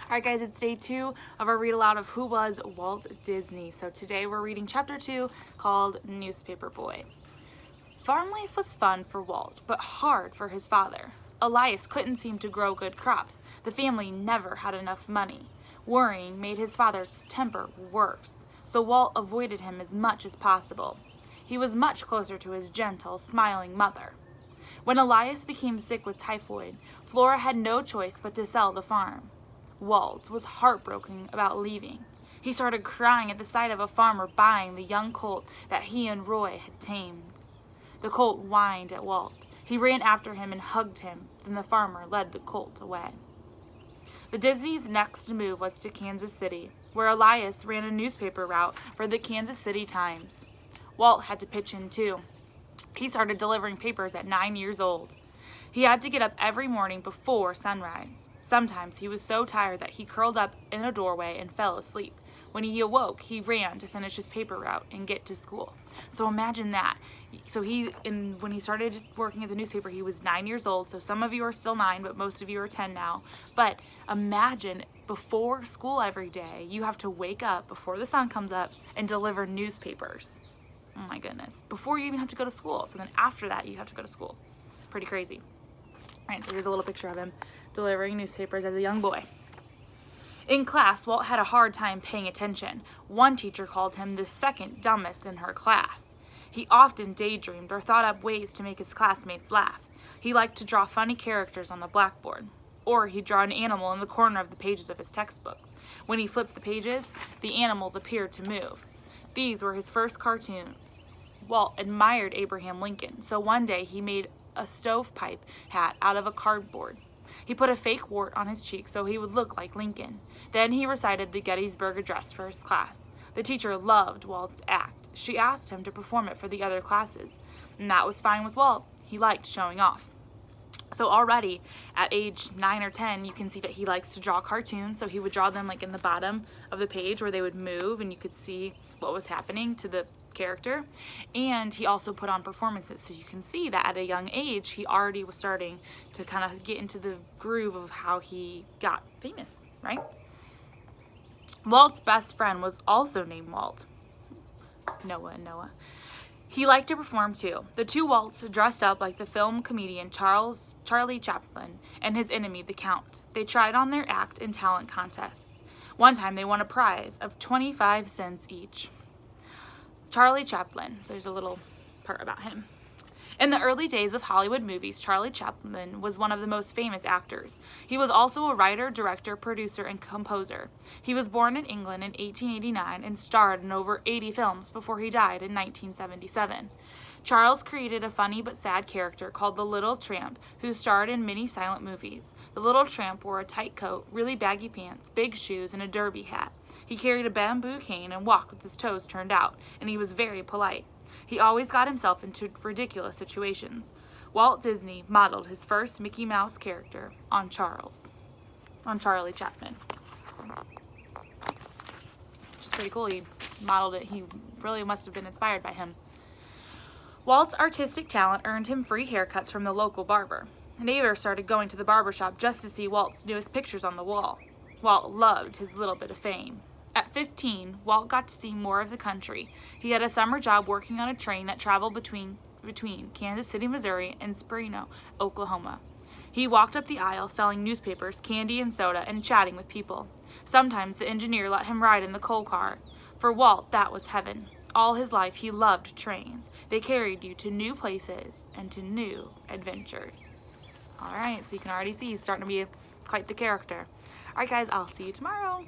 Alright guys, it's day 2 of our read aloud of Who Was Walt Disney. So today we're reading chapter 2 called Newspaper Boy. Farm life was fun for Walt, but hard for his father. Elias couldn't seem to grow good crops. The family never had enough money. Worrying made his father's temper worse, so Walt avoided him as much as possible. He was much closer to his gentle, smiling mother. When Elias became sick with typhoid, Flora had no choice but to sell the farm. Walt was heartbroken about leaving. He started crying at the sight of a farmer buying the young colt that he and Roy had tamed. The colt whined at Walt. He ran after him and hugged him. Then the farmer led the colt away. The Disneys' next move was to Kansas City, where Elias ran a newspaper route for the Kansas City Times. Walt had to pitch in too. He started delivering papers at 9 years old. He had to get up every morning before sunrise. Sometimes he was so tired that he curled up in a doorway and fell asleep. When he awoke, he ran to finish his paper route and get to school. So imagine that. So when he started working at the newspaper, he was 9 years old. So some of you are still 9, but most of you are 10 now. But imagine before school every day, you have to wake up before the sun comes up and deliver newspapers. Oh my goodness. Before you even have to go to school. So then after that, you have to go to school. Pretty crazy. All right, so here's a little picture of him delivering newspapers as a young boy. In class, Walt had a hard time paying attention. One teacher called him the second dumbest in her class. He often daydreamed or thought up ways to make his classmates laugh. He liked to draw funny characters on the blackboard, or he'd draw an animal in the corner of the pages of his textbook. When he flipped the pages, the animals appeared to move. These were his first cartoons. Walt admired Abraham Lincoln, so one day he made a stovepipe hat out of a cardboard. He put a fake wart on his cheek so he would look like Lincoln. Then he recited the Gettysburg Address for his class. The teacher loved Walt's act. She asked him to perform it for the other classes, and that was fine with Walt. He liked showing off. So already at age 9 or 10, you can see that he likes to draw cartoons. So he would draw them like in the bottom of the page where they would move and you could see what was happening to the character. And he also put on performances. So you can see that at a young age, he already was starting to kind of get into the groove of how he got famous, right? Walt's best friend was also named Walt. Noah. He liked to perform too. The two Walts dressed up like the film comedian Charlie Chaplin and his enemy, the Count. They tried on their act in talent contests. One time they won a prize of 25 cents each. Charlie Chaplin, so there's a little part about him. In the early days of Hollywood movies, Charlie Chaplin was one of the most famous actors. He was also a writer, director, producer, and composer. He was born in England in 1889 and starred in over 80 films before he died in 1977. Charles created a funny but sad character called the Little Tramp, who starred in many silent movies. The Little Tramp wore a tight coat, really baggy pants, big shoes, and a derby hat. He carried a bamboo cane and walked with his toes turned out, and he was very polite. He always got himself into ridiculous situations. Walt Disney modeled his first Mickey Mouse character on Charlie Chaplin. Which is pretty cool. He modeled it. He really must have been inspired by him. Walt's artistic talent earned him free haircuts from the local barber. Neighbors started going to the barber shop just to see Walt's newest pictures on the wall. Walt loved his little bit of fame. At 15, Walt got to see more of the country. He had a summer job working on a train that traveled between Kansas City, Missouri, and Spring, Oklahoma. He walked up the aisle selling newspapers, candy, and soda, and chatting with people. Sometimes the engineer let him ride in the coal car. For Walt, that was heaven. All his life, he loved trains. They carried you to new places and to new adventures. All right, so you can already see he's starting to be quite the character. All right, guys, I'll see you tomorrow.